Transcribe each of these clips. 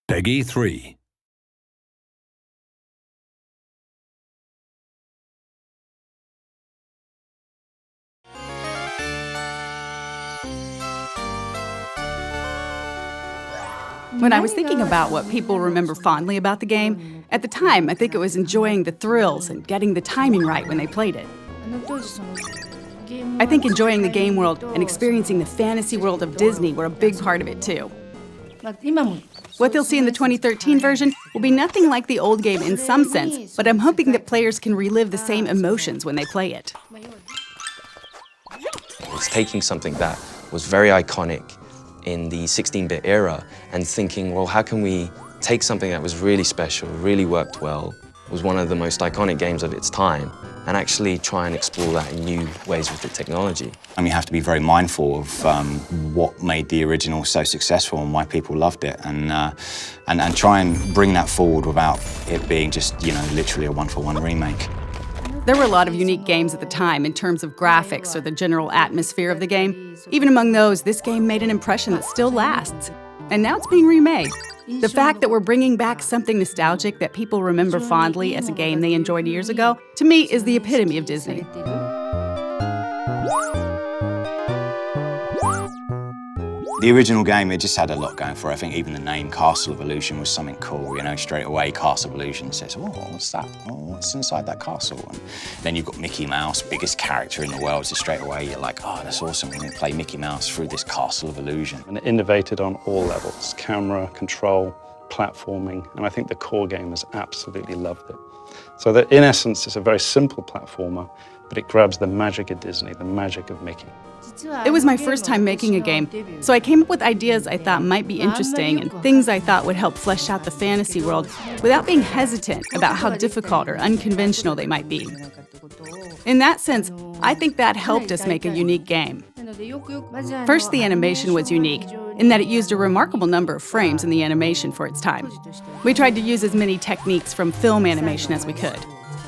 Peggy 3. When I was thinking about what people remember fondly about the game, at the time I think it was enjoying the thrills and getting the timing right when they played it. I think enjoying the game world and experiencing the fantasy world of Disney were a big part of it too. What they'll see in the 2013 version will be nothing like the old game in some sense, but I'm hoping that players can relive the same emotions when they play it. It's taking something that was very iconic in the 16-bit era and thinking, well, how can we take something that was really special, really worked well, was one of the most iconic games of its time, and actually try and explore that in new ways with the technology. And you have to be very mindful of what made the original so successful and why people loved it, and try and bring that forward without it being just, literally a one-for-one remake. There were a lot of unique games at the time in terms of graphics or the general atmosphere of the game. Even among those, this game made an impression that still lasts. And now it's being remade. The fact that we're bringing back something nostalgic that people remember fondly as a game they enjoyed years ago, to me, is the epitome of Disney. The original game, it just had a lot going for it. I think even the name Castle of Illusion was something cool, straight away Castle of Illusion says, oh, what's that? Oh, what's inside that castle? And then you've got Mickey Mouse, biggest character in the world, so straight away you're like, oh, that's awesome, we're gonna play Mickey Mouse through this Castle of Illusion. And it innovated on all levels, camera, control, platforming, and I think the core gamers absolutely loved it. So that in essence, it's a very simple platformer, but it grabs the magic of Disney, the magic of Mickey. It was my first time making a game, so I came up with ideas I thought might be interesting and things I thought would help flesh out the fantasy world without being hesitant about how difficult or unconventional they might be. In that sense, I think that helped us make a unique game. First, the animation was unique in that it used a remarkable number of frames in the animation for its time. We tried to use as many techniques from film animation as we could.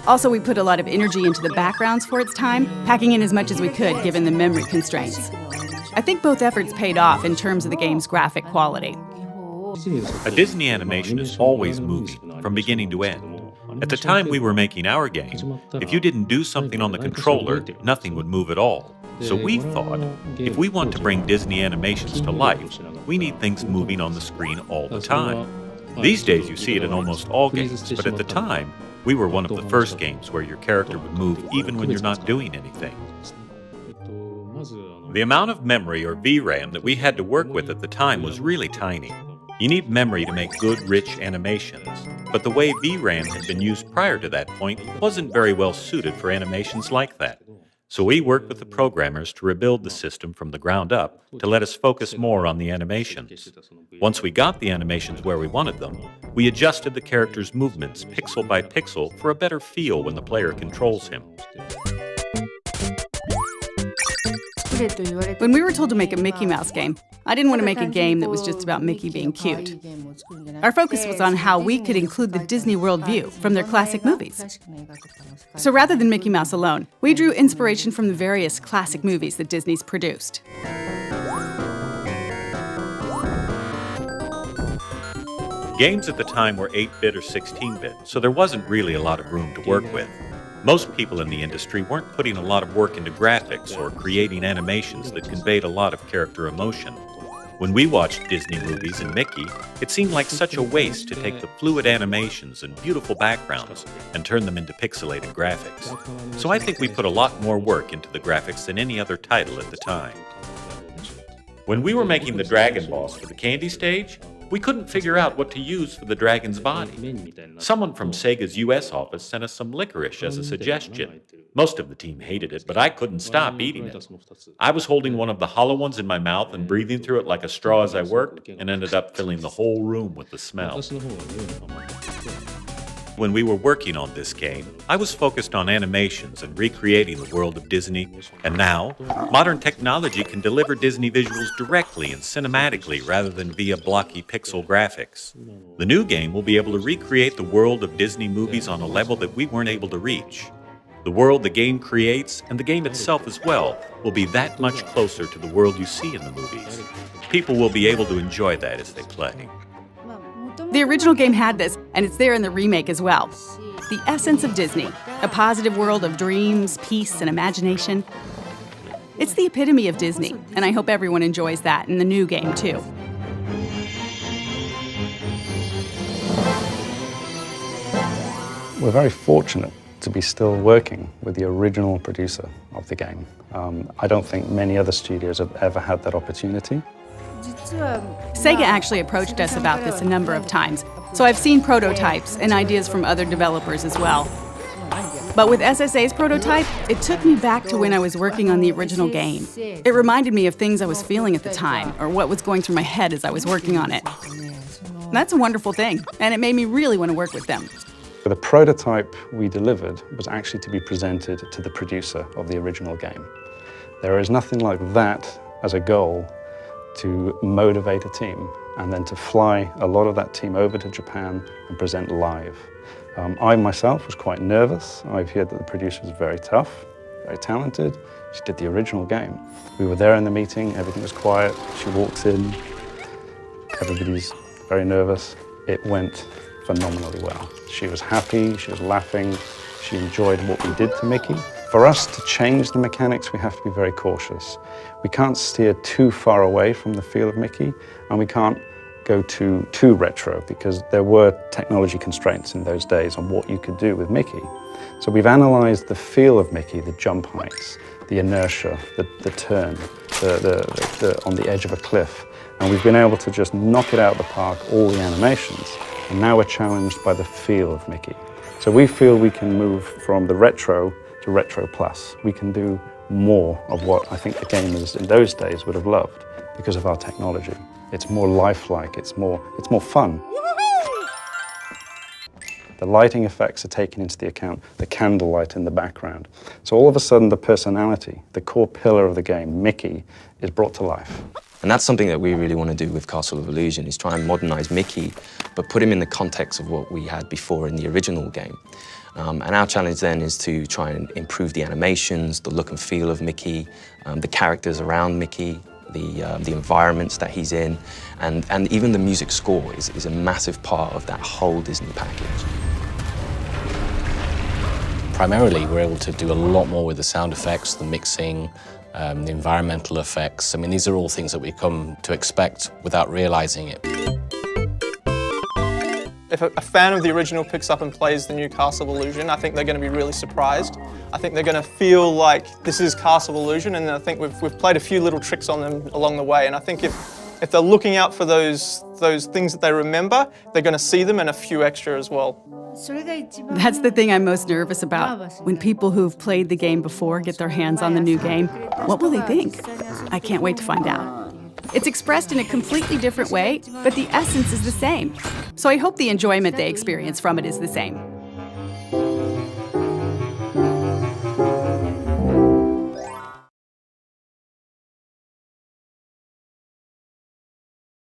Also, we put a lot of energy into the backgrounds for its time, packing in as much as we could given the memory constraints. I think both efforts paid off in terms of the game's graphic quality. A Disney animation is always moving, from beginning to end. At the time we were making our game, if you didn't do something on the controller, nothing would move at all. So we thought, if we want to bring Disney animations to life, we need things moving on the screen all the time. These days you see it in almost all games, but at the time, we were one of the first games where your character would move even when you're not doing anything. The amount of memory or VRAM that we had to work with at the time was really tiny. You need memory to make good, rich animations, but the way VRAM had been used prior to that point wasn't very well suited for animations like that. So we worked with the programmers to rebuild the system from the ground up to let us focus more on the animations. Once we got the animations where we wanted them, we adjusted the character's movements pixel by pixel for a better feel when the player controls him. When we were told to make a Mickey Mouse game, I didn't want to make a game that was just about Mickey being cute. Our focus was on how we could include the Disney World view from their classic movies. So rather than Mickey Mouse alone, we drew inspiration from the various classic movies that Disney's produced. Games at the time were 8-bit or 16-bit, so there wasn't really a lot of room to work with. Most people in the industry weren't putting a lot of work into graphics or creating animations that conveyed a lot of character emotion. When we watched Disney movies and Mickey, it seemed like such a waste to take the fluid animations and beautiful backgrounds and turn them into pixelated graphics. So I think we put a lot more work into the graphics than any other title at the time. When we were making the dragon boss for the candy stage, we couldn't figure out what to use for the dragon's body. Someone from SEGA's US office sent us some licorice as a suggestion. Most of the team hated it, but I couldn't stop eating it. I was holding one of the hollow ones in my mouth and breathing through it like a straw as I worked, and ended up filling the whole room with the smell. When we were working on this game, I was focused on animations and recreating the world of Disney, and now, modern technology can deliver Disney visuals directly and cinematically rather than via blocky pixel graphics. The new game will be able to recreate the world of Disney movies on a level that we weren't able to reach. The world the game creates, and the game itself as well, will be that much closer to the world you see in the movies. People will be able to enjoy that as they play. The original game had this, and it's there in the remake as well. The essence of Disney, a positive world of dreams, peace, and imagination. It's the epitome of Disney, and I hope everyone enjoys that in the new game, too. We're very fortunate to be still working with the original producer of the game. I don't think many other studios have ever had that opportunity. SEGA actually approached us about this a number of times, so I've seen prototypes and ideas from other developers as well. But with SSA's prototype, it took me back to when I was working on the original game. It reminded me of things I was feeling at the time, or what was going through my head as I was working on it. That's a wonderful thing, and it made me really want to work with them. The prototype we delivered was actually to be presented to the producer of the original game. There is nothing like that as a goal to motivate a team and then to fly a lot of that team over to Japan and present live. I myself was quite nervous. I've heard that the producer was very tough, very talented. She did the original game. We were there in the meeting, everything was quiet. She walks in, everybody's very nervous. It went phenomenally well. She was happy, she was laughing, she enjoyed what we did to Mickey. For us to change the mechanics, we have to be very cautious. We can't steer too far away from the feel of Mickey, and we can't go too retro, because there were technology constraints in those days on what you could do with Mickey. So we've analyzed the feel of Mickey, the jump heights, the inertia, the turn, on the edge of a cliff, and we've been able to just knock it out of the park, all the animations, and now we're challenged by the feel of Mickey. So we feel we can move from the retro to retro plus. We can do more of what I think the gamers in those days would have loved because of our technology. It's more lifelike, it's more fun. The lighting effects are taken into the account, the candlelight in the background. So all of a sudden the personality, the core pillar of the game, Mickey, is brought to life. And that's something that we really want to do with Castle of Illusion, is try and modernize Mickey, but put him in the context of what we had before in the original game. And our challenge then is to try and improve the animations, the look and feel of Mickey, the characters around Mickey, the environments that he's in, and even the music score is a massive part of that whole Disney package. Primarily, we're able to do a lot more with the sound effects, the mixing, the environmental effects. I mean, these are all things that we come to expect without realizing it. If a fan of the original picks up and plays the new Castle of Illusion, I think they're going to be really surprised. I think they're going to feel like this is Castle of Illusion, and I think we've played a few little tricks on them along the way. And I think if they're looking out for those things that they remember, they're going to see them and a few extra as well. That's the thing I'm most nervous about. When people who've played the game before get their hands on the new game, what will they think? I can't wait to find out. It's expressed in a completely different way, but the essence is the same. So I hope the enjoyment they experience from it is the same.